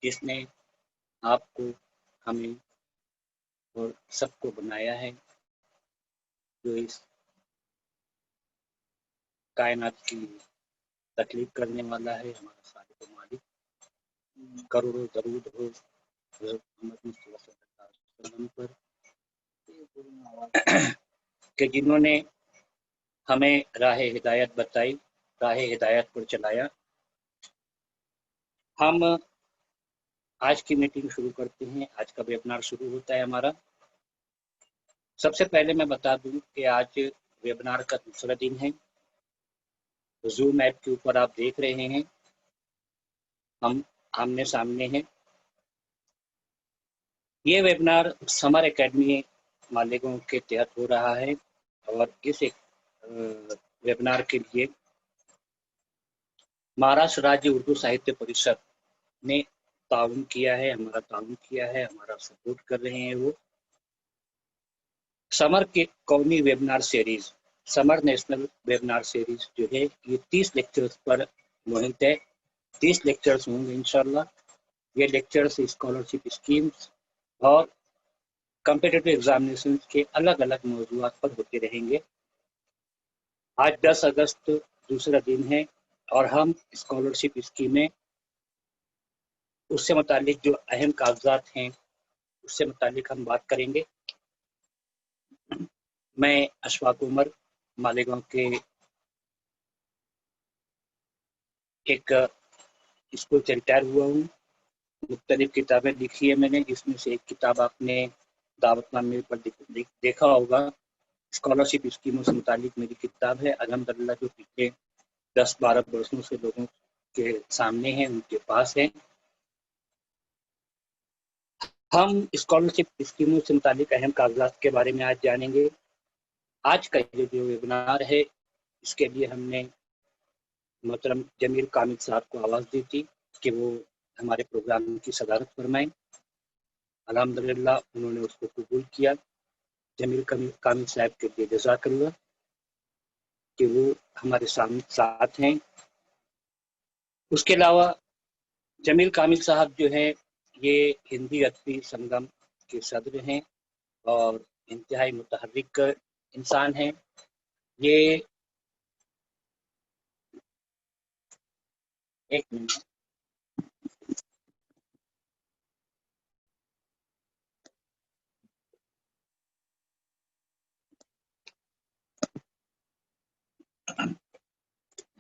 जिसने आपको, हमें और सबको बनाया है, जो इस कायनात की तकलीफ करने वाला है, हमारा खालिक व मालिक। करोड़ों दरूद हो हज़रत मोहम्मद मुस्तफ़ा सल्लल्लाहु अलैहि वसल्लम पर कि जिन्होंने हमें राह हिदायत बताई, राह हिदायत पर चलाया। हम आज की मीटिंग शुरू करते हैं। आज का वेबिनार शुरू होता है हमारा। सबसे पहले मैं बता दूं कि आज वेबिनार का दूसरा दिन है। जूम ऐप के ऊपर आप देख रहे हैं, हम आमने सामने हैं। ये वेबिनार समर एकेडमी मालेगांव के तहत हो रहा है और इस वेबिनार के लिए महाराष्ट्र राज्य उर्दू साहित्य परिषद ने ताउन किया है, हमारा ताउन किया है, हमारा सपोर्ट कर रहे हैं। वो समर के कौमी webinar series, summer national webinar series जो है, ये 30 लेक्चर्स पर मुहित है। 30 लेक्चर्स होंगे इंशाल्लाह। ये लेक्चर्स स्कॉलरशिप स्कीम्स और कॉम्पिटिटिव एग्जामिनेशन के अलग अलग मौजूआत पर होते रहेंगे। आज 10 अगस्त दूसरा दिन है और हम स्कॉलरशिप स्कीमें, उससे मुतालिक जो अहम कागजात हैं, उससे मुतालिक हम बात करेंगे। मैं अशफाक उमर मालेगांव के एक स्कूल से रिटायर हुआ हूँ। मुख्तलिफ किताबें लिखी है मैंने, जिसमें से एक किताब आपने दावतनामे पर देखा होगा। स्कॉलरशिप स्कीमों से मुतालिक मेरी किताब है अल्हम्दुलिल्लाह, जो पिछले 10-12 वर्षों से लोगों के सामने है, उनके पास है। हम स्कॉलरशिप स्कीमों से मुतालिक अहम कागजात के बारे में आज जानेंगे। आज का जो वेबिनार है, इसके लिए हमने मोहतरम जमील कामिल साहब को आवाज़ दी थी कि वो हमारे प्रोग्राम की सदारत फरमाएं। अल्हम्दुलिल्लाह उन्होंने उसको कबूल किया। जमील कामिल साहब के लिए जज़ाकल्लाह कि वो हमारे साथ हैं। उसके अलावा जमील कामिल साहब जो हैं, ये हिंदी अदबी संगम के सदर हैं और इंतहाई मुतहर्रिक इंसान हैं। ये एक मिनट,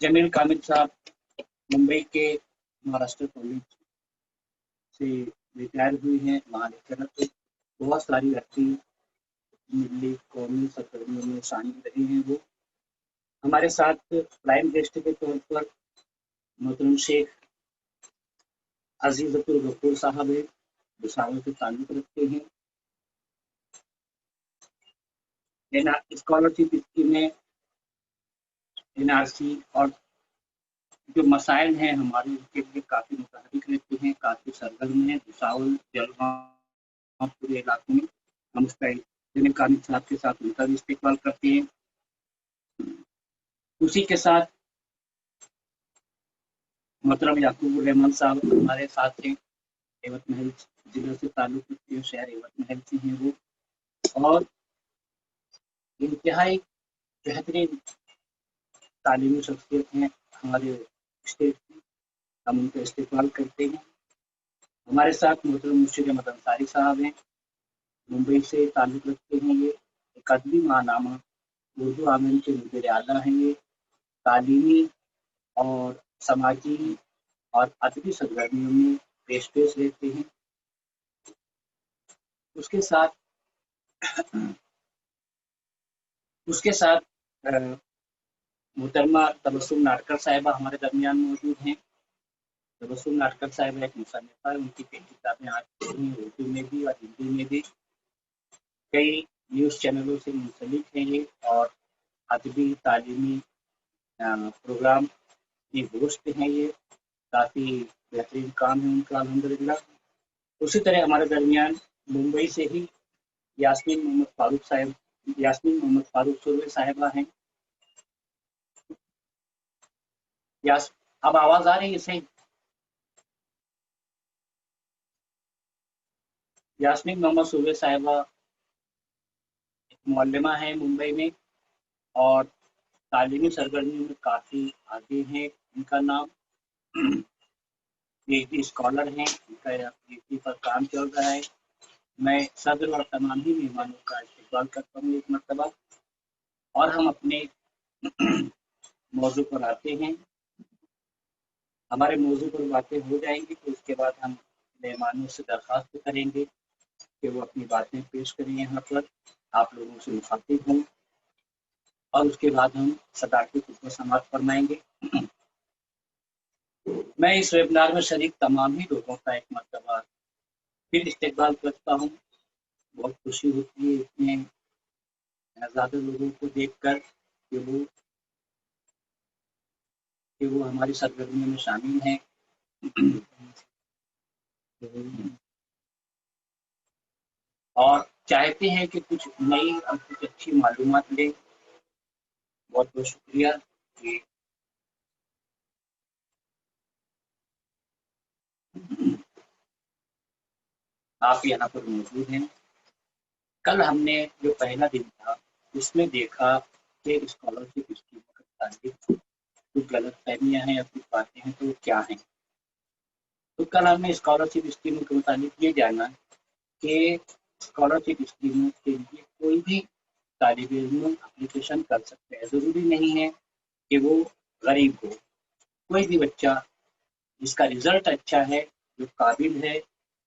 जमील कामिल साहब मुंबई के महाराष्ट्र कॉलेज से रिटायर हुई हैं। वहाँ लेक्चरर, बहुत सारी अच्छी मिली कौमी सरगर्मियों में शामिल रही हैं। वो हमारे साथ प्राइम गेस्ट के तौर पर मोहतरम शेख अजीज़ुल गफूर साहब है, भुसावल से ताल्लुक़ रखते हैं। स्कॉलरशिप स्कीमें, NRC और जो मसाइल हैं हमारे, उनके लिए काफ़ी मुतहर्रिक रहते हैं, काफ़ी सरगर्म हैं। भुसावल, जलगांव पूरे इलाकों में हम उसका जमील कामिल साहब के साथ उनका भी इस्तेमाल करते हैं। उसी के साथ मोहतरम याकूब रहमान साहब हमारे साथ हैं, एवत महल जिला से ताल्लुक़ रखते हैं, शहर एवत महल से हैं वो, और इंतहाई बेहतरीन तालीमी शख्सियत हैं हमारे स्टेट की, हम उनका इस्तेमाल करते हैं। हमारे साथ मोहतरम मुर्शिद अहमद अंसारी साहब हैं, मुंबई से ताल्लुक़ रखते हैं। ये एक अदबी माहनामा उर्दू आमिल के मुदीर आला हैं। ये तालीमी और समाजी और अदबी सरगर्मियों में पेश रहते हैं। उसके साथ मोहतरमा तबस्सुम नाटकर साहिबा हमारे दरमियान मौजूद हैं। तबस्सुम नाटकर साहिबा एक मुसन्निफ़ा है, उनकी कई किताबें आ चुकी हैं, उर्दू में भी और हिंदी में भी। कई न्यूज़ चैनलों से मुंसलिक हैं ये, और अदबी तालीमी प्रोग्राम की होस्ट हैं ये। काफ़ी बेहतरीन काम है उनका अल्हम्दुलिल्लाह। उसी तरह हमारे दरमियान मुंबई से ही यास्मीन मोहम्मद फारूक सुरवे साहिबा हैं। अब आवाज़ आ रही है सही? यास्मीन मोहम्मद सूबे साहिबा एक मुअल्लिमा है मुंबई में और तालीमी सरगर्मी में काफ़ी आगे हैं। इनका नाम पीएचडी स्कॉलर हैं, इनका पीएचडी पर काम चल रहा है। मैं सदर और तमाम ही मेहमानों का इस्तकबाल करता हूँ एक मरतबा, और हम अपने मौजू पर आते हैं। हमारे मौजू पर बातें हो जाएंगी तो उसके बाद हम मेहमानों से दरख्वास्त करेंगे कि वो अपनी बातें पेश करें यहाँ पर, आप लोगों से मुखातिब हों, और उसके बाद हम सदाकत खुतबा समाअत फरमाएंगे। मैं इस वेबिनार में शरीक तमाम ही लोगों का एक मरतबा फिर इस्तकबाल करता हूँ। बहुत खुशी होती है इतने ज़्यादा लोगों को देखकर कि वो हमारी सरगर्मियों में शामिल हैं। और चाहते हैं कि कुछ नई और कुछ अच्छी मालूमात लें। बहुत बहुत शुक्रिया कि आप यहाँ पर मौजूद हैं। कल हमने जो पहला दिन था उसमें देखा कि स्कॉलरशिप स्कीमों के मुताबिक कुछ गलत फहमियाँ हैं या कुछ बातें हैं, तो वो क्या हैं। तो कल हमने स्कॉलरशिप स्कीमों के मुताबिक ये जाना कि स्कॉलरशिप स्कीमों के लिए कोई भी तालिब इल्म एप्लीकेशन कर सकते हैं। ज़रूरी नहीं है कि वो गरीब हो, कोई भी बच्चा जिसका रिजल्ट अच्छा है, जो काबिल है,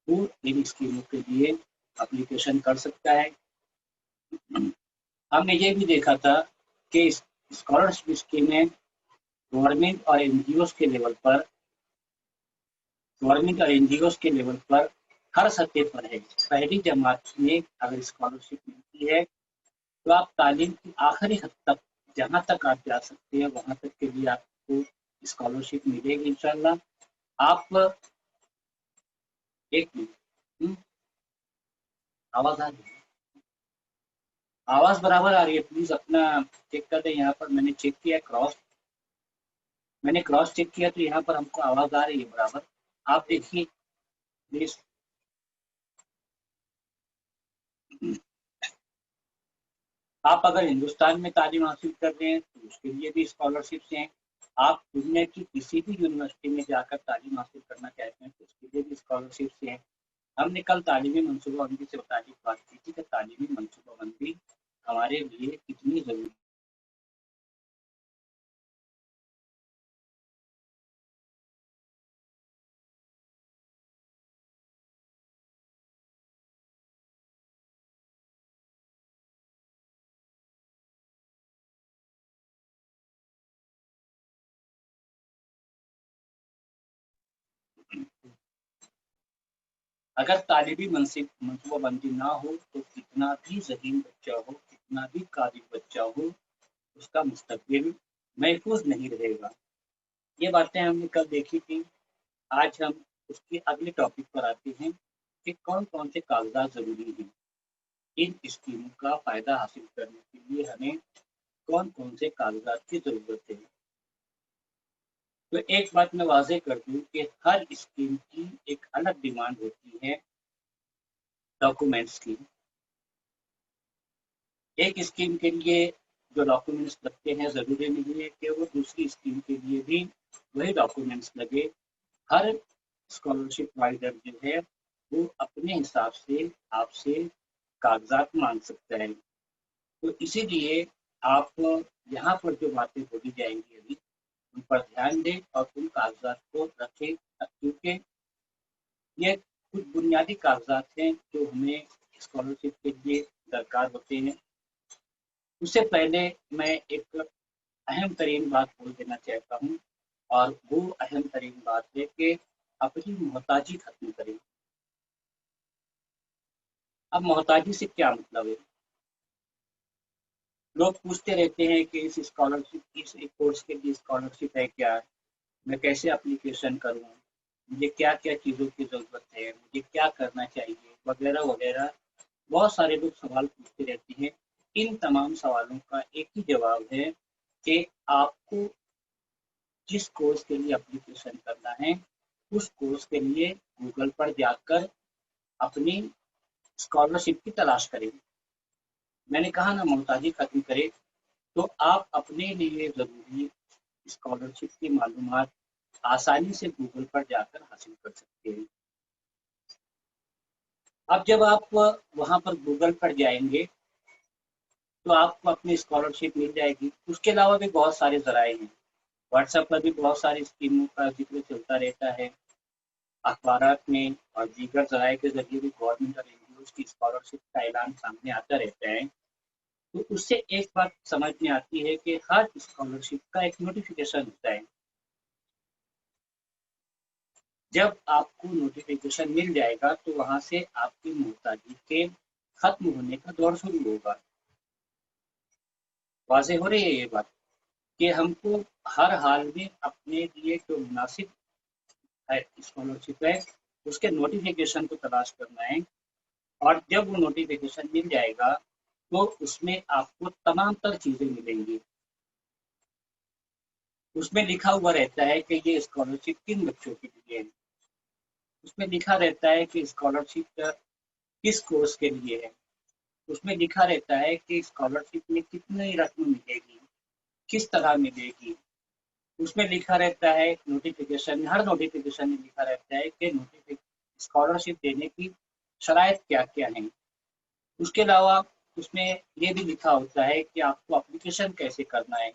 वो इन स्कीमों के लिए एप्लीकेशन कर सकता है। हमने ये भी देखा था कि स्कॉलरशिप स्कीमें गवर्नमेंट और एनजीओज के लेवल पर हर सतह पर है। पहली जमात में अगर स्कॉलरशिप मिलती है तो आप तालीम की आखिरी हद तक, जहाँ तक आप जा सकते हैं वहाँ तक के लिए आपको स्कॉलरशिप मिलेगी इंशाल्लाह। आप एक मिनट, आवाज आ रही है? आवाज बराबर आ रही है? प्लीज अपना चेक कर दें। यहाँ पर मैंने चेक किया, क्रॉस चेक किया, तो यहाँ पर हमको आवाज आ रही है बराबर। आप देखिए प्लीज। आप अगर हिंदुस्तान में तालीम हासिल कर रहे हैं तो उसके लिए भी स्कॉलरशिप्स हैं। आप दुनिया की किसी भी यूनिवर्सिटी में जाकर तालीम हासिल करना चाहते हैं तो उसके लिए भी स्कॉलरशिप्स हैं। हमने कल तालीमी मनसूबाबंदी से मुताबिक बात की थी कि तालीमी मनसूबाबंदी हमारे लिए कितनी ज़रूरी है। अगर तालीमी मनसूबाबंदी ना हो तो कितना भी ज़हीन बच्चा हो, कितना भी काबिल बच्चा हो, उसका मुस्तकबिल महफूज नहीं रहेगा। ये बातें हमने कल देखी थी। आज हम उसके अगले टॉपिक पर आते हैं कि कौन कौन से कागजात ज़रूरी हैं। इन स्कीमों का फ़ायदा हासिल करने के लिए हमें कौन कौन से कागजात की ज़रूरत है। तो एक बात मैं वाज़ेह कर दूँ कि हर स्कीम की एक अलग डिमांड होती है डॉक्यूमेंट्स की। एक स्कीम के लिए जो डॉक्यूमेंट्स लगते हैं, ज़रूरी नहीं है कि वो दूसरी स्कीम के लिए भी वही डॉक्यूमेंट्स लगे। हर स्कॉलरशिप प्रोवाइडर जो है वो अपने हिसाब से आपसे कागजात मांग सकता है। तो इसीलिए आप यहाँ पर जो बातें बोली जाएंगी अभी उन पर ध्यान दें और उन कागजात को रखें, क्योंकि ये कुछ बुनियादी कागजात हैं जो हमें स्कॉलरशिप के लिए दरकार होते हैं। उससे पहले मैं एक अहम तरीन बात बोल देना चाहता हूँ, और वो अहम तरीन बात है कि अपनी मोहताजी खत्म करें। अब मोहताजी से क्या मतलब है? लोग पूछते रहते हैं कि इस कोर्स के लिए स्कॉलरशिप है क्या, मैं कैसे एप्लीकेशन करूँ, मुझे क्या क्या चीज़ों की ज़रूरत है, मुझे क्या करना चाहिए, वगैरह वगैरह। बहुत सारे लोग सवाल पूछते रहते हैं। इन तमाम सवालों का एक ही जवाब है कि आपको जिस कोर्स के लिए एप्लीकेशन करना है उस कोर्स के लिए गूगल पर जाकर अपनी स्कॉलरशिप की तलाश करें। मैंने कहा ना, मोहताजी खत्म करें। तो आप अपने लिए ज़रूरी स्कॉलरशिप की मालूमात आसानी से गूगल पर जाकर हासिल कर सकते हैं। अब जब आप वहाँ पर गूगल पर जाएंगे तो आपको अपनी स्कॉलरशिप मिल जाएगी। उसके अलावा भी बहुत सारे ज़राए हैं। व्हाट्सएप पर भी बहुत सारी स्कीमों का जिक्र चलता रहता है। अखबारात में और दीगर ज़राए के ज़रिए भी गवर्नमेंट और एनजीओज़ की स्कॉलरशिप का ऐलान सामने आता रहता है। तो उससे एक बात समझ में आती है कि हर स्कॉलरशिप का एक नोटिफिकेशन होता है। जब आपको नोटिफिकेशन मिल जाएगा तो वहाँ से आपकी मोहताजी के खत्म होने का दौर शुरू होगा। वाज़ेह हो रही है ये बात कि हमको हर हाल में अपने लिए जो मुनासिब है स्कॉलरशिप है उसके नोटिफिकेशन को तलाश करना है। और जब वो नोटिफिकेशन मिल जाएगा तो उसमें आपको तमाम तर चीज़ें मिलेंगी। उसमें लिखा हुआ रहता है कि ये स्कॉलरशिप किन बच्चों के लिए है। उसमें लिखा रहता है कि स्कॉलरशिप किस कोर्स के लिए है। उसमें लिखा रहता है कि स्कॉलरशिप में कितनी रकम मिलेगी, किस तरह मिलेगी। उसमें लिखा रहता है नोटिफिकेशन, हर नोटिफिकेशन में लिखा रहता है कि स्कॉलरशिप देने की शराइत क्या क्या हैं। उसके अलावा उसमें ये भी लिखा होता है कि आपको एप्लीकेशन कैसे करना है,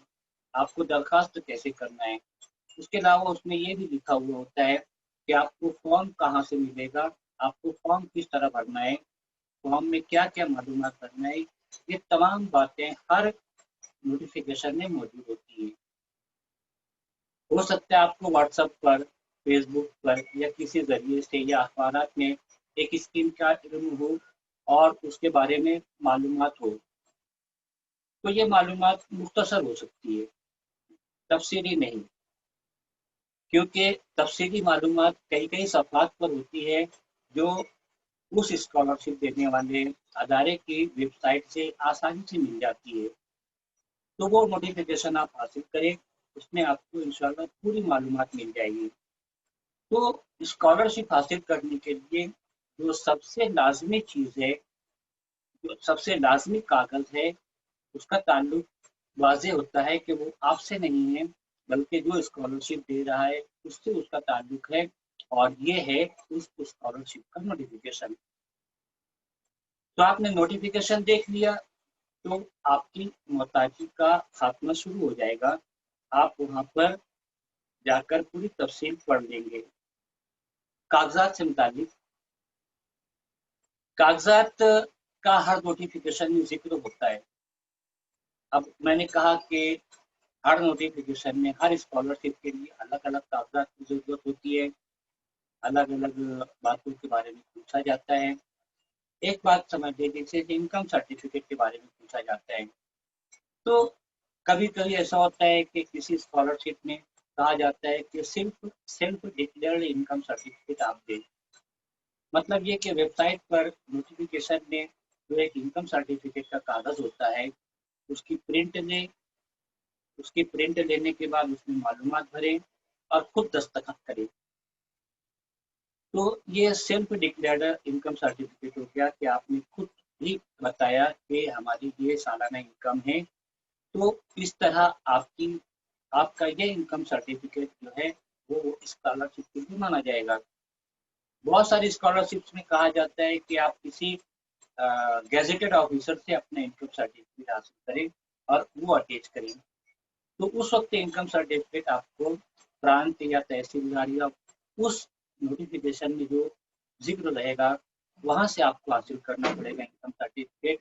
आपको दरखास्त कैसे करना है। उसके अलावा उसमें ये भी लिखा हुआ होता है कि आपको फॉर्म कहाँ से मिलेगा, आपको फॉर्म किस तरह भरना है, फॉर्म में क्या क्या मालूमात भरना है। ये तमाम बातें हर नोटिफिकेशन में मौजूद होती हैं। हो सकता है आपको व्हाट्सएप पर, फेसबुक पर या किसी ज़रिए से या अखबारात में एक स्कीम का इल्म हो और उसके बारे में मालूमात हो, तो ये मालूमात मुख्तसर हो सकती है, तफसीली नहीं। क्योंकि तफसीली मालूमात कई सफ़हात पर होती है जो उस स्कॉलरशिप देने वाले अदारे की वेबसाइट से आसानी से मिल जाती है। तो वो नोटिफिकेशन आप हासिल करें, उसमें आपको इंशाल्लाह पूरी मालूमात मिल जाएगी। तो स्कॉलरशिप हासिल करने के लिए जो सबसे लाजमी चीज़ है, जो सबसे लाजमी कागज़ है, उसका ताल्लुक वाज़ेह होता है कि वो आपसे नहीं है, बल्कि जो स्कॉलरशिप दे रहा है उससे उसका ताल्लुक है। और ये है उस स्कॉलरशिप का नोटिफिकेशन। तो आपने नोटिफिकेशन देख लिया तो आपकी मोहताजी का खात्मा शुरू हो जाएगा। आप वहाँ पर जाकर पूरी तफसील पढ़ लेंगे। कागजात से मुताबिक कागजात का हर नोटिफिकेशन में जिक्र होता है। अब मैंने कहा कि हर नोटिफिकेशन में हर स्कॉलरशिप के लिए अलग अलग कागजात की ज़रूरत होती है, अलग अलग बातों के बारे में पूछा जाता है। एक बात समझ लीजिए, जैसे इनकम सर्टिफिकेट के बारे में पूछा जाता है तो कभी कभी ऐसा होता है कि किसी स्कॉलरशिप में कहा जाता है कि सिर्फ सेल्फ डिक्लेयर्ड इनकम सर्टिफिकेट आप दें। मतलब ये कि वेबसाइट पर नोटिफिकेशन में जो एक इनकम सर्टिफिकेट का कागज़ होता है उसकी प्रिंट लें, उसकी प्रिंट लेने के बाद उसमें मालूमात भरें और खुद दस्तखत करें। तो ये सेल्फ डिक्लेयर्ड इनकम सर्टिफिकेट हो गया कि आपने खुद भी बताया कि हमारी ये सालाना इनकम है। तो इस तरह आपका ये इनकम सर्टिफिकेट जो है वो स्कॉलरशिप के लिए माना जाएगा। बहुत सारी स्कॉलरशिप्स में कहा जाता है कि आप किसी गैजेटेड ऑफिसर से अपना इनकम सर्टिफिकेट हासिल करें और वो अटैच करें। तो उस वक्त इनकम सर्टिफिकेट आपको प्रांत या तहसीलदार या उस नोटिफिकेशन में जो जिक्र रहेगा वहाँ से आपको हासिल करना पड़ेगा इनकम सर्टिफिकेट।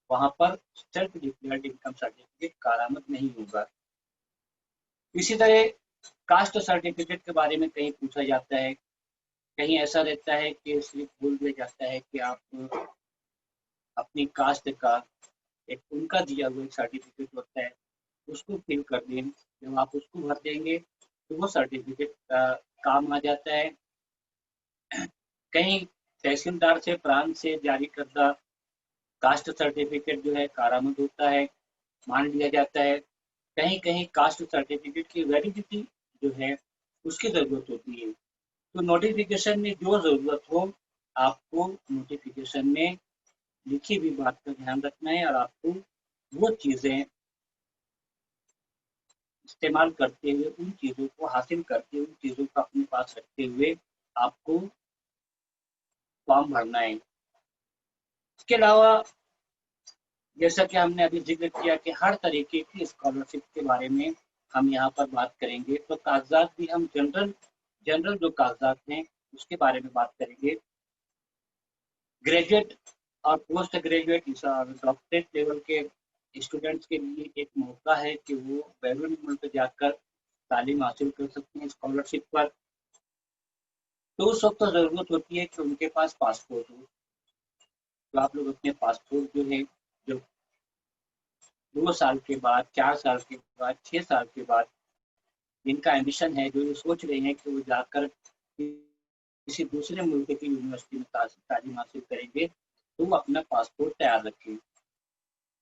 वहाँ पर सेल्फ डिक्लेयर्ड इनकम सर्टिफिकेट कारामद नहीं होगा। इसी तरह कास्ट सर्टिफिकेट के बारे में कहीं पूछा जाता है, कहीं ऐसा रहता है कि सिर्फ बोल दिया जाता है कि आप अपनी कास्ट का एक उनका दिया हुआ एक सर्टिफिकेट होता है उसको फिल कर दें। जब आप उसको भर देंगे तो वो सर्टिफिकेट काम आ जाता है। कहीं तहसीलदार से प्रांत से जारी करदा कास्ट सर्टिफिकेट जो है कारामद होता है, मान लिया जाता है। कहीं कहीं कास्ट सर्टिफिकेट की वैलिडिटी जो है उसकी ज़रूरत होती है। तो नोटिफिकेशन में जो ज़रूरत हो आपको नोटिफिकेशन में लिखी हुई बात का ध्यान रखना है और आपको वो चीज़ें इस्तेमाल करते हुए, उन चीज़ों को हासिल करते हुए, उन चीज़ों को अपने पास रखते हुए आपको फॉर्म भरना है। इसके अलावा जैसा कि हमने अभी ज़िक्र किया कि हर तरीके की स्कॉलरशिप के बारे में हम यहाँ पर बात करेंगे, तो कागज़ात भी हम जनरल जनरल जो कागज़ात हैं, उसके बारे में बात करेंगे। ग्रेजुएट और पोस्ट ग्रेजुएट डॉक्टरेट लेवल के स्टूडेंट्स के लिए एक मौका है कि वो बैरून मुल्क जाकर तालीम हासिल कर सकते हैं स्कॉलरशिप पर। तो उस वक्त तो ज़रूरत होती है कि उनके पास पासपोर्ट हो। तो आप लोग अपने पासपोर्ट जो है, जो 2 साल के बाद, 4 साल के बाद, 6 साल के बाद जिनका एम्बिशन है, जो ये सोच रहे हैं कि वो जाकर किसी दूसरे मुल्क की यूनिवर्सिटी में तालीम हासिल करेंगे, तो वो अपना पासपोर्ट तैयार रखें।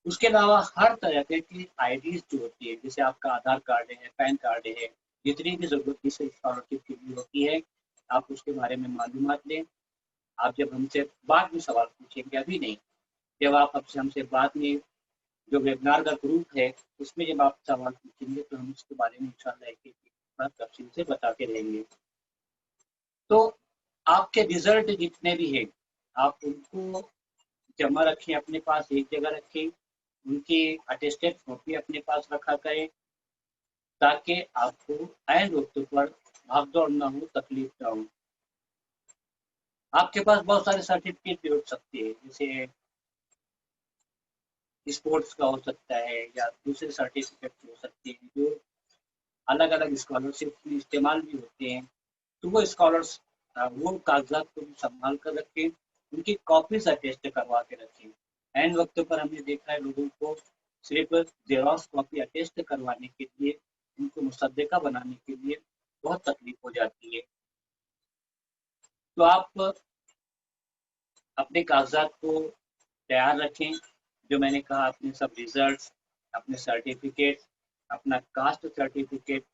उसके अलावा हर तरह की आईडीज जो होती है, जैसे आपका आधार कार्ड है, पैन कार्ड है, जितनी भी ज़रूरत इस स्कॉलरशिप के लिए होती है, आप उसके बारे में मालूमात लें। आप जब हमसे बाद में सवाल पूछेंगे, अभी नहीं, जब आप हमसे बाद में जो वेबिनार का ग्रुप है, उसमें जब आप सवाल पूछेंगे तो हम इसके बारे में इंशाल्लाह एक बार तफसील से बताते रहेंगे। तो आपके रिजल्ट जितने भी हैं, आप उनको जमा रखें, अपने पास एक जगह रखें, उनकी अटेस्टेड कॉपी अपने पास रखा करें, ताकि आपको ऐन वक्त पर भाग दौड़ ना हो, तकलीफ ना हो। आपके पास बहुत सारे सर्टिफिकेट भी हो सकते हैं, जैसे स्पोर्ट्स का हो सकता है या दूसरे सर्टिफिकेट हो सकते हैं, जो अलग अलग स्कॉलरशिप में इस्तेमाल भी होते हैं। तो वो स्कॉलर्स वो कागजात को भी संभाल कर रखें, उनकी कॉपीज अटेस्ट करवा के रखें। एन वक्त पर हमने देखा है लोगों को सिर्फ जेरॉक्स कॉपी अटेस्ट करवाने के लिए, उनको मुसद्दका बनाने के लिए बहुत तकलीफ हो जाती है। तो आप अपने कागजात को तैयार रखें, जो मैंने कहा, अपने सब रिजल्ट्स, अपने सर्टिफिकेट, अपना कास्ट सर्टिफिकेट।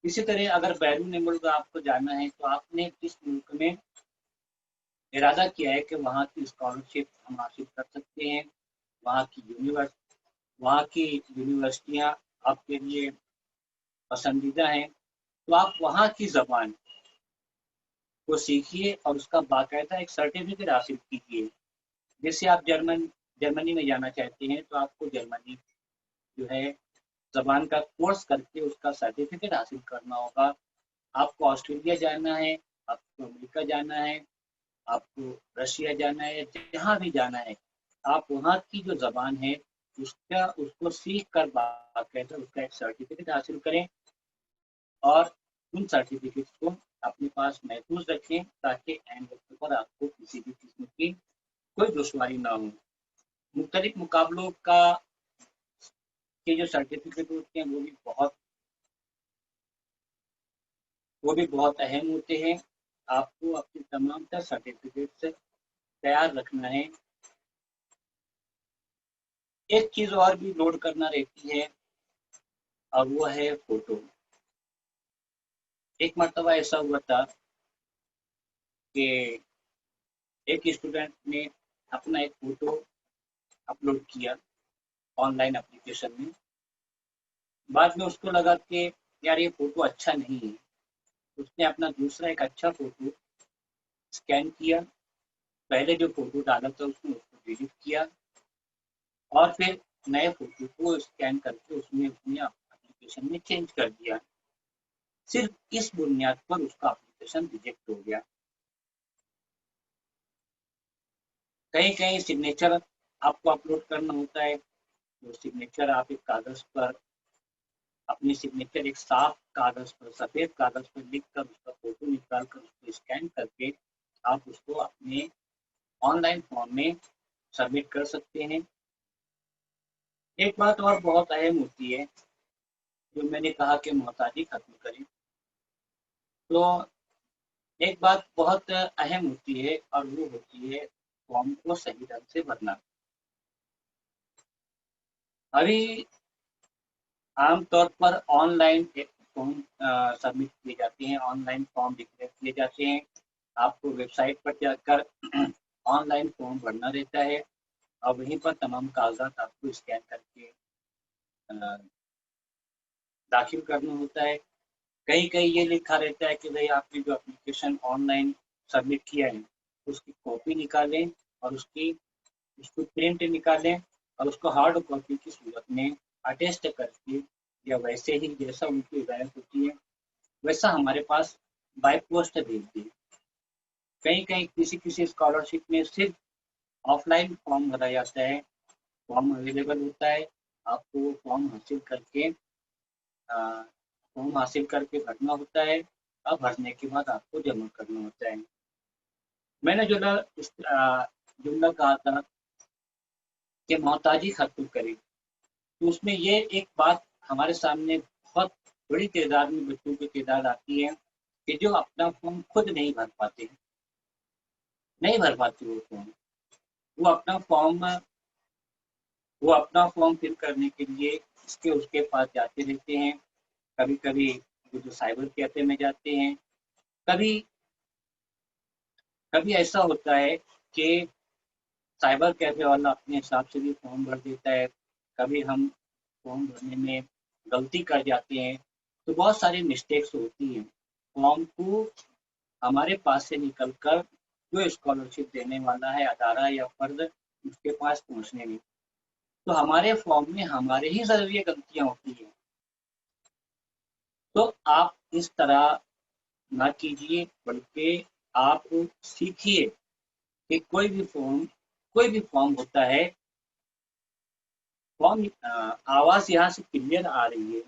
इसी तरह अगर बैरून मुल्क आपको जाना है, तो आपने किस मुल्क में इरादा किया है कि वहाँ की स्कॉलरशिप हम हासिल कर सकते हैं, वहाँ की यूनिवर्सिटियाँ आपके लिए पसंदीदा हैं, तो आप वहाँ की ज़बान को सीखिए और उसका बाकायदा एक सर्टिफिकेट हासिल कीजिए। जैसे आप जर्मनी में जाना चाहते हैं, तो आपको जर्मनी जो है ज़बान का कोर्स करके उसका सर्टिफिकेट हासिल करना होगा। आपको ऑस्ट्रेलिया जाना है, आपको अमेरिका जाना है, आपको रशिया जाना है, जहाँ भी जाना है, आप वहाँ की जो ज़बान है उसको सीख कर बाकायदा उसका एक सर्टिफिकेट हासिल करें और उन सर्टिफिकेट्स को अपने पास महफूज रखें, ताकि ऐन वक्त पर आपको किसी भी किस्म की कोई दुश्वारी ना हो। मुख्तलिफ मुकाबलों का के जो सर्टिफिकेट होते हैं, वो भी बहुत अहम होते हैं। आपको अपने तमाम तर सर्टिफिकेट तैयार रखना है। एक चीज़ और भी लोड करना रहती है, और वो है फ़ोटो। एक मर्तबा ऐसा हुआ था कि एक स्टूडेंट ने अपना एक फ़ोटो अपलोड किया ऑनलाइन एप्लीकेशन में। बाद में उसको लगा कि यार ये फ़ोटो अच्छा नहीं है। उसने अपना दूसरा एक अच्छा फ़ोटो स्कैन किया, पहले जो फ़ोटो डाला था उसने उसको डिलीट किया और फिर नए फ़ोटो को स्कैन करके उसने अपने एप्लीकेशन में चेंज कर दिया। सिर्फ इस बुनियाद पर उसका एप्लीकेशन रिजेक्ट हो गया। कहीं कहीं सिग्नेचर आपको अपलोड करना होता है, तो सिग्नेचर आप एक कागज़ पर, अपनी सिग्नेचर एक साफ कागज़ पर, सफ़ेद कागज़ पर लिख कर उसका फ़ोटो निकाल कर उसको स्कैन करके आप उसको अपने ऑनलाइन फॉर्म में सबमिट कर सकते हैं। एक बात और बहुत अहम होती है, जो मैंने कहा कि मोहताजी खत्म करें, तो एक बात बहुत अहम होती है और वो होती है फॉर्म को सही ढंग से भरना। अभी आमतौर पर ऑनलाइन एक फॉर्म सबमिट किए जाते हैं, ऑनलाइन फॉर्म डिक्लेयर किए जाते हैं। आपको वेबसाइट पर जाकर ऑनलाइन फॉर्म भरना रहता है। اور वहीं पर तमाम कागजात आपको स्कैन करके दाखिल करना होता है। कहीं कहीं ये लिखा रहता है कि भाई आपने जो एप्लीकेशन ऑनलाइन सबमिट किया है उसकी कॉपी निकालें और उसको प्रिंट निकालें और उसको हार्ड कॉपी की सूरत में अटेस्ट करके या वैसे ही जैसा उनकी हिदायत होती है वैसा हमारे पास बाय पोस्ट भेज दें। कहीं कहीं किसी किसी स्कॉलरशिप में सिर्फ ऑफलाइन फॉर्म भरा जाता है, फॉर्म अवेलेबल होता है, आपको वो फॉर्म हासिल करके भरना होता है। अब भरने के बाद आपको जमा करना होता है। मैंने जुमला कहा था कि मोहताजी खत्म करें, तो उसमें ये एक बात हमारे सामने बहुत बड़ी तादाद में बच्चों की तादाद आती है कि जो अपना फॉर्म खुद नहीं भर पाते वो फॉर्म। वो अपना फॉर्म वो अपना फॉर्म फिल करने के लिए इसके उसके पास जाते रहते हैं। कभी कभी वो जो साइबर कैफे में जाते हैं, कभी कभी ऐसा होता है कि साइबर कैफे वाला अपने हिसाब से भी फॉर्म भर देता है। कभी हम फॉर्म भरने में गलती कर जाते हैं, तो बहुत सारी मिस्टेक्स होती हैं। फॉर्म को हमारे पास से निकल कर जो स्कॉलरशिप देने वाला है अदारा या फर्द उसके पास पहुंचने में, तो हमारे फॉर्म में हमारे ही जरिए गलतियां होती हैं। तो आप इस तरह ना कीजिए, बल्कि आप सीखिए कि कोई भी फॉर्म होता है। फॉर्म आवाज यहाँ से क्लियर आ रही है,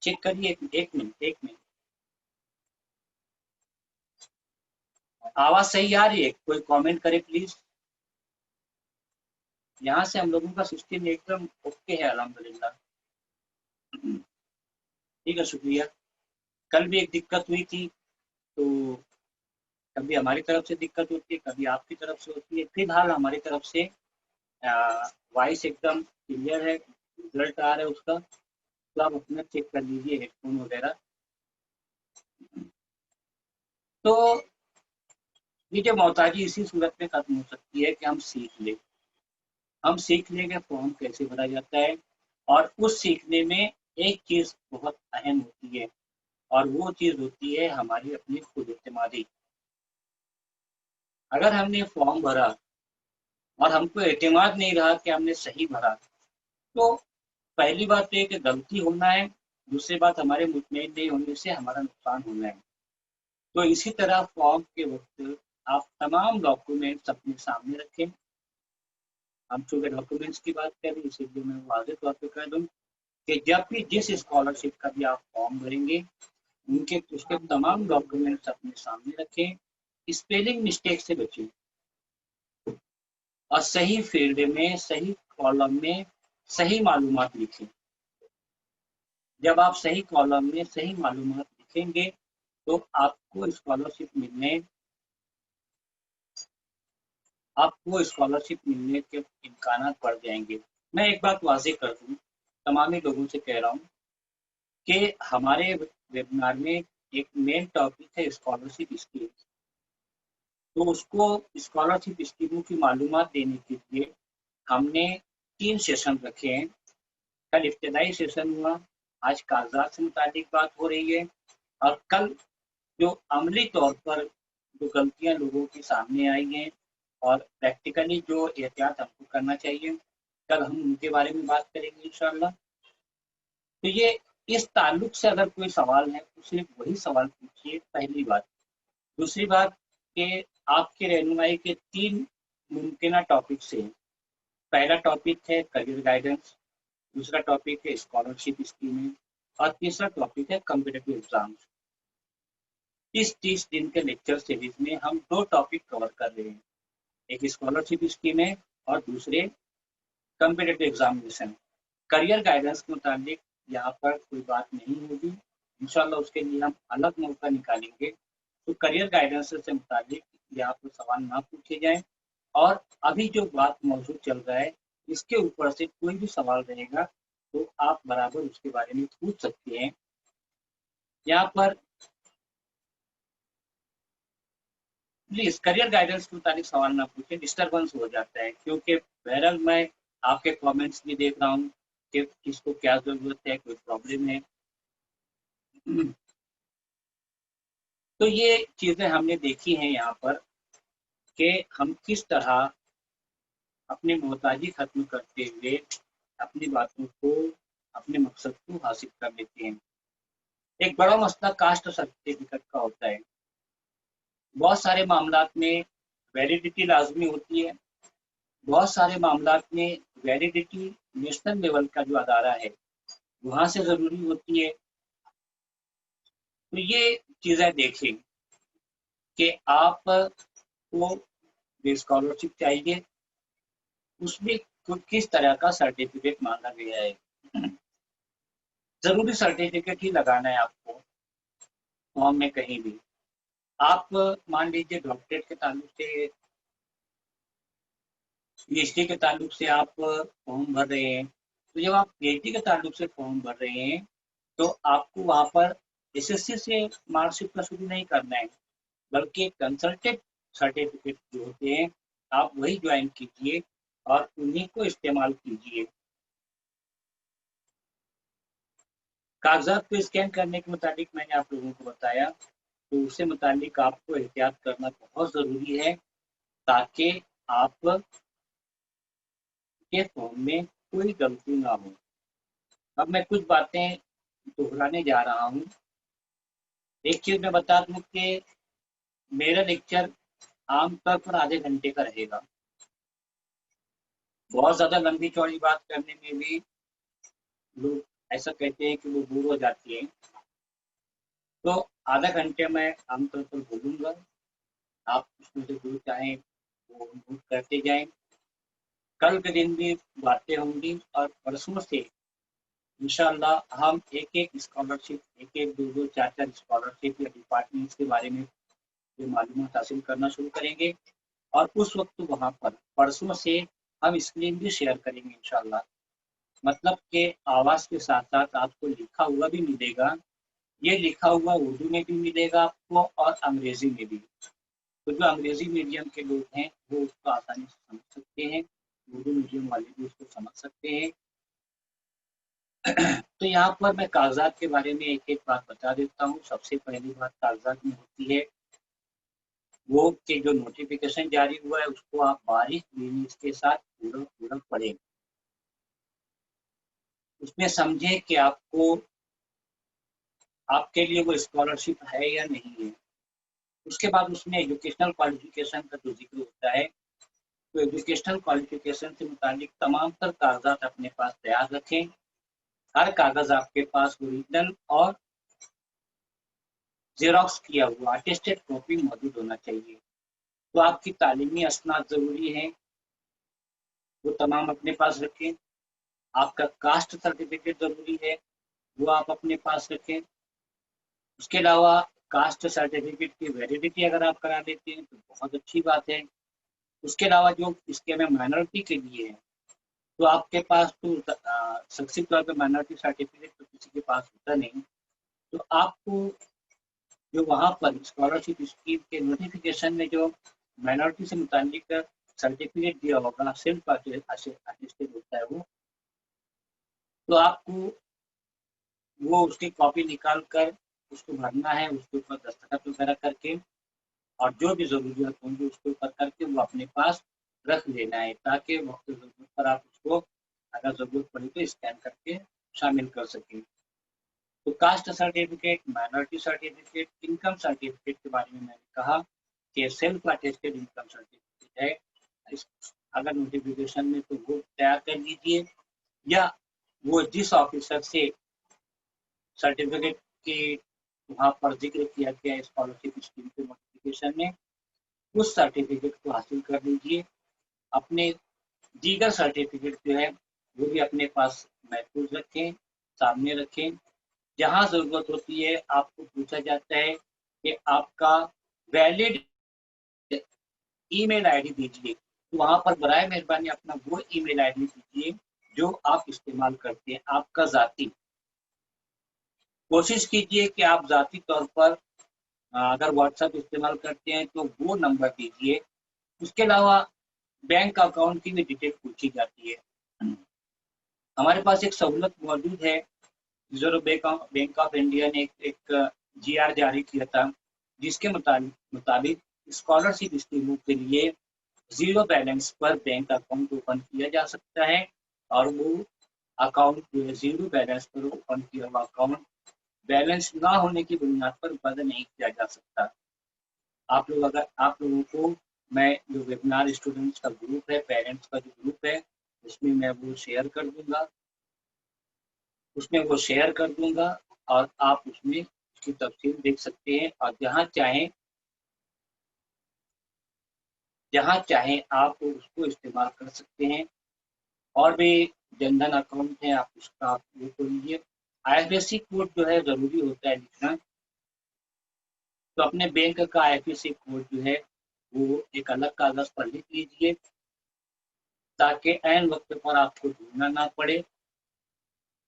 चेक करिए। एक मिनट आवाज सही आ रही है? कोई कमेंट करे प्लीज। यहाँ से हम लोगों का सिस्टम एकदम ओके है, अल्हम्दुलिल्लाह। ठीक है, शुक्रिया। कल भी एक दिक्कत हुई थी, तो कभी हमारी तरफ से दिक्कत होती है, कभी आपकी तरफ से होती है। फिलहाल हमारी तरफ से वॉइस एकदम क्लियर है, रिजल्ट आ रहा है उसका। तो आप अपना चेक कर लीजिए हेडफोन वगैरह। तो ये जो मोहताजी इसी सूरत में खत्म हो सकती है कि हम सीख लें कि फॉर्म कैसे भरा जाता है। और उस सीखने में एक चीज़ बहुत अहम होती है, और वो चीज़ होती है हमारी अपनी खुद एतमादी। अगर हमने फॉर्म भरा और हमको एतमाद नहीं रहा कि हमने सही भरा, तो पहली बात तो ये कि गलती होना है, दूसरी बात हमारे मुतमईन नहीं होने से हमारा नुकसान होना है। तो इसी तरह फॉर्म के वक्त आप तमाम डॉक्यूमेंट्स अपने सामने रखें। हम चूँकि डॉक्यूमेंट्स की बात करें, इसीलिए मैं वाज़ेह तौर पे कह दूँ कि जब भी जिस स्कॉलरशिप का भी आप फॉर्म भरेंगे, उसके तमाम डॉक्यूमेंट्स अपने सामने रखें। स्पेलिंग मिस्टेक से बचें और सही फील्ड में, सही कॉलम में सही मालूमात लिखें। जब आप सही कॉलम में सही मालूमात लिखेंगे, तो आपको स्कॉलरशिप मिलने के इम्कानात बढ़ जाएंगे। मैं एक बात वाज़ेह कर दूँ, तमामी लोगों से कह रहा हूँ कि हमारे वेबिनार में एक मेन टॉपिक है स्कॉलरशिप स्कीम। तो उसको स्कॉलरशिप स्कीमों की मालूमात देने के लिए हमने 3 सेशन रखे हैं। कल इब्तदाई सेशन हुआ, आज कागजात से मुतालिक बात हो रही है, और कल जो अमली तौर पर जो गलतियां लोगों के सामने आई हैं और प्रैक्टिकली जो एहतियात हमको करना चाहिए, कल हम उनके बारे में बात करेंगे इंशाअल्लाह। तो ये इस ताल्लुक से अगर कोई सवाल है तो सिर्फ वही सवाल पूछिए, पहली बात। दूसरी बात कि आपकी रहनुमाई के 3 मुमकिन टॉपिक से हैं। पहला टॉपिक है करियर गाइडेंस, दूसरा टॉपिक है स्कॉलरशिप स्कीमें, और तीसरा टॉपिक है कॉम्पिटिटिव एग्जाम्स। 30 दिन के लेक्चर सीरीज में हम 2 टॉपिक कवर कर रहे हैं, एक स्कॉलरशिप स्कीम है और दूसरे कॉम्पिटिटिव एग्जामिनेशन। करियर गाइडेंस के मुताबिक यहाँ पर कोई बात नहीं होगी, इंशाल्लाह उसके लिए हम अलग मौका निकालेंगे। तो करियर गाइडेंस से मुताबिक यहाँ पर सवाल ना पूछे जाएं, और अभी जो बात मौजूद चल रहा है इसके ऊपर से कोई भी सवाल रहेगा तो आप बराबर उसके बारे में पूछ सकते हैं। यहाँ पर प्लीज करियर गाइडेंस के मुताबिक सवाल ना पूछे, डिस्टर्बेंस हो जाता है, क्योंकि बहरहाल मैं आपके कमेंट्स भी देख रहा हूँ कि किसको क्या जरूरत है, कोई प्रॉब्लम है। तो ये चीजें हमने देखी हैं यहाँ पर कि हम किस तरह अपनी मोहताजी खत्म करते हुए अपनी बातों को, अपने मकसद को हासिल कर लेते हैं। एक बड़ा मसला कास्ट सर्टिफिकेट का होता है। बहुत सारे मामलात में वैलिडिटी लाजमी होती है, बहुत सारे मामलात में वैलिडिटी नेशनल लेवल का जो अदारा है वहाँ से ज़रूरी होती है। तो ये चीज़ें देखें कि आपको जो स्कॉलरशिप चाहिए उसमें किस तरह का सर्टिफिकेट मांगा गया है। ज़रूरी सर्टिफिकेट ही लगाना है आपको फॉर्म में कहीं भी। आप मान लीजिए डॉक्टरेट के ताल्लुक से, पीएचडी के ताल्लुक से आप फॉर्म भर रहे हैं, तो जब आप पीएचडी के ताल्लुक से फॉर्म भर रहे हैं तो आपको वहाँ पर एसएससी से मार्कशीट का शुरू नहीं करना है, बल्कि कंसल्टेंट सर्टिफिकेट जो होते हैं आप वही ज्वाइन कीजिए और उन्हीं को इस्तेमाल कीजिए। कागजात को स्कैन करने के मुताबिक मैंने आप लोगों को बताया, तो उससे मुताबिक आपको एहतियात करना बहुत ज़रूरी है ताकि आप के फॉर्म में कोई गलती ना हो। अब मैं कुछ बातें दोहराने जा रहा हूँ। एक चीज़ मैं बता दूँ कि मेरा लेक्चर आमतौर पर आधे घंटे का रहेगा। बहुत ज़्यादा लंबी चौड़ी बात करने में भी लोग ऐसा कहते हैं कि वो बोर हो जाती है, तो आधा घंटे मैं आमतौर पर बोलूँगा। आप उसमें से जो चाहें वो नोट करते जाएं। कल के दिन भी बातें होंगी और परसों से इंशाल्लाह हम एक एक स्कॉलरशिप, एक एक दो दो चार चार स्कॉलरशिप या डिपार्टमेंट्स के बारे में जो मालूमात हासिल करना शुरू करेंगे। और उस वक्त वहाँ पर परसों से हम स्क्रीन भी शेयर करेंगे इंशाल्लाह। मतलब कि आवाज़ के साथ साथ आपको लिखा हुआ भी मिलेगा। ये लिखा हुआ उर्दू में भी मिलेगा आपको और अंग्रेजी में भी। तो जो अंग्रेजी मीडियम के लोग हैं वो उसको आसानी से समझ सकते हैं, उर्दू मीडियम वाले भी उसको समझ सकते हैं। तो यहाँ पर मैं कागजात के बारे में एक एक बात बता देता हूँ। सबसे पहली बात कागजात में होती है वो कि जो नोटिफिकेशन जारी हुआ है उसको आप बारीक मीनिंग्स के साथ पूरा पूरा पढ़ें। उसमें समझें कि आपको, आपके लिए वो स्कॉलरशिप है या नहीं है। उसके बाद उसमें एजुकेशनल क्वालिफिकेशन का जो जिक्र होता है, तो एजुकेशनल क्वालिफिकेशन से मुताबिक तमाम तर कागजात अपने पास तैयार रखें। हर कागज आपके पास ओरिजिनल और जेरोक्स किया हुआ अटेस्टेड कॉपी मौजूद होना चाहिए। तो आपकी तालीमी असनाद ज़रूरी है, वो तमाम अपने पास रखें। आपका कास्ट सर्टिफिकेट ज़रूरी है, वो आप अपने पास रखें। उसके अलावा कास्ट सर्टिफिकेट की वैलिडिटी अगर आप करा लेते हैं तो बहुत अच्छी बात है। उसके अलावा जो इसके में माइनॉरिटी के लिए है, तो आपके पास तो शख्सी तौर पर माइनॉरिटी सर्टिफिकेट तो किसी के पास होता नहीं, तो आपको जो वहाँ पर स्कॉलरशिप स्कीम के नोटिफिकेशन में जो माइनॉरिटी से मुतालिक सर्टिफिकेट दिया होगा, सेल्फ अटेस्टेड होता है वो, तो आपको वो उसकी कॉपी निकाल कर उसको भरना है, उसके ऊपर दस्तखत वगैरह करके और जो भी ज़रूरियात होंगी उसके ऊपर करके वो अपने पास रख लेना है, ताकि वक्त ज़रूरत पर आप उसको अगर ज़रूरत पड़ी तो स्कैन करके शामिल कर सकें। तो caste certificate, minority certificate, income certificate के बारे में मैंने कहा कि सेल्फ अटेस्टेड इनकम सर्टिफिकेट है। अगर नोटिफिकेशन में तो वो तैयार कर लीजिए, या वो जिस ऑफिसर से सर्टिफिकेट के वहाँ पर जिक्र किया गया है स्कॉलरशिप स्कीम के नोटिफिकेशन में, उस सर्टिफिकेट को हासिल कर लीजिए। अपने दीगर सर्टिफिकेट जो है वो भी अपने पास महफूज रखें, सामने रखें। जहाँ ज़रूरत होती है आपको पूछा जाता है कि आपका वैलिड ईमेल आईडी दीजिए, तो वहाँ पर बराए मेहरबानी अपना वो ईमेल आईडी दीजिए जो आप इस्तेमाल करते हैं, आपका ज़ाती। कोशिश कीजिए कि आप ज़ाती तौर पर अगर व्हाट्सएप इस्तेमाल करते हैं तो वो नंबर दीजिए। उसके अलावा बैंक अकाउंट की भी डिटेल पूछी जाती है। हमारे पास एक सहूलत मौजूद है, रिजर्व बैंक ऑफ इंडिया ने एक जीआर जारी किया था, जिसके मुताबिक स्कॉलरशिप स्कीमों के लिए जीरो बैलेंस पर बैंक अकाउंट ओपन किया जा सकता है, और वो अकाउंट जो है जीरो बैलेंस पर ओपन किया हुआ अकाउंट बैलेंस ना होने की बुनियाद पर बंद नहीं किया जा सकता। आप लोगों को मैं जो वेबिनार स्टूडेंट्स का ग्रुप है, पेरेंट्स का जो ग्रुप है, उसमें मैं वो शेयर कर दूंगा और आप उसमें उसकी तफसील देख सकते हैं, और जहाँ चाहें आप उसको इस्तेमाल कर सकते हैं। और भी जनधन अकाउंट है, आप उसका आप वो कर लीजिए। आईएफएससी कोड जो है ज़रूरी होता है लिखना, तो अपने बैंक का आईएफएससी कोड जो है वो एक अलग कागज़ पर लिख लीजिए, ताकि ऐन वक्त पर आपको ढूंढना ना पड़े।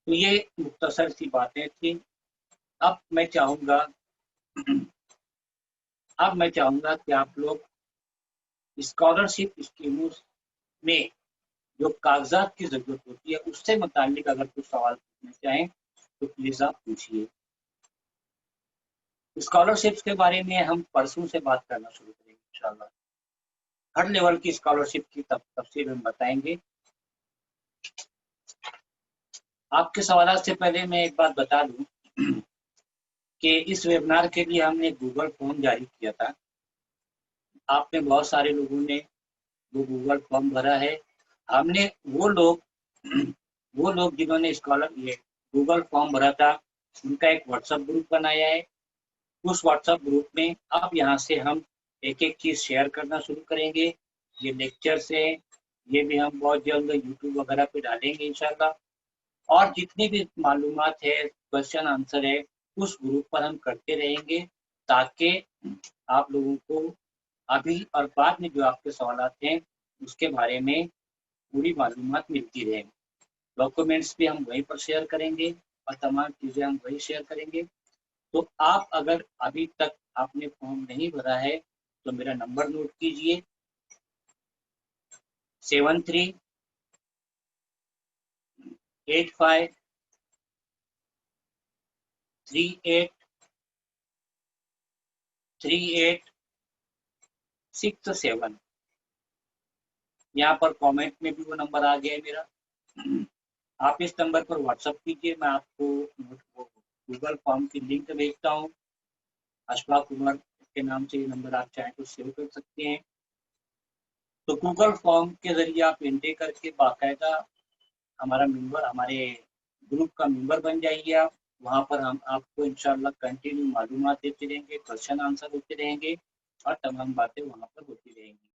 तो ये मुख्तसर सी बातें थी। अब मैं चाहूँगा कि आप लोग स्कॉलरशिप स्कीमों में जो कागजात की ज़रूरत होती है उससे मुतालिक अगर कुछ सवाल पूछना चाहें तो प्लीज़ आप पूछिए। स्कॉलरशिप्स के बारे में हम परसों से बात करना शुरू करेंगे इंशाल्लाह। हर लेवल की स्कॉलरशिप की तफसील हम बताएंगे। आपके सवाल से पहले मैं एक बात बता दूं कि इस वेबिनार के लिए हमने गूगल फॉर्म जारी किया था। आप में बहुत सारे लोगों ने वो गूगल फॉर्म भरा है। हमने वो लोग जिन्होंने ये गूगल फॉर्म भरा था, उनका एक व्हाट्सएप ग्रुप बनाया है। उस व्हाट्सएप ग्रुप में अब यहाँ से हम एक एक चीज़ शेयर करना शुरू करेंगे। ये लेक्चर्स हैं, ये भी हम बहुत जल्द यूट्यूब वगैरह पे डालेंगे इंशाल्लाह। और जितनी भी मालूमात है, क्वेश्चन आंसर है, उस ग्रुप पर हम करते रहेंगे, ताकि आप लोगों को अभी और बाद में जो आपके सवालात हैं उसके बारे में पूरी मालूमात मिलती रहे। डॉक्यूमेंट्स भी हम वहीं पर शेयर करेंगे और तमाम चीज़ें हम वहीं शेयर करेंगे। तो आप अगर अभी तक आपने फॉर्म नहीं भरा है तो मेरा नंबर नोट कीजिए, 7385383867। यहाँ पर कमेंट में भी वो नंबर आ गया है मेरा। आप इस नंबर पर व्हाट्सएप कीजिए, मैं आपको गूगल फॉर्म की लिंक भेजता हूँ। अशफाक उमर के नाम से ये नंबर आप चाहें तो सेव कर सकते हैं। तो गूगल फॉर्म के जरिए आप एंट्री करके बाकायदा हमारे ग्रुप का मेंबर बन जाइए आप। वहाँ पर हम आपको इंशाल्लाह कंटिन्यू मालूमात देते रहेंगे, क्वेश्चन आंसर होते रहेंगे और तमाम बातें वहाँ पर होती रहेंगी।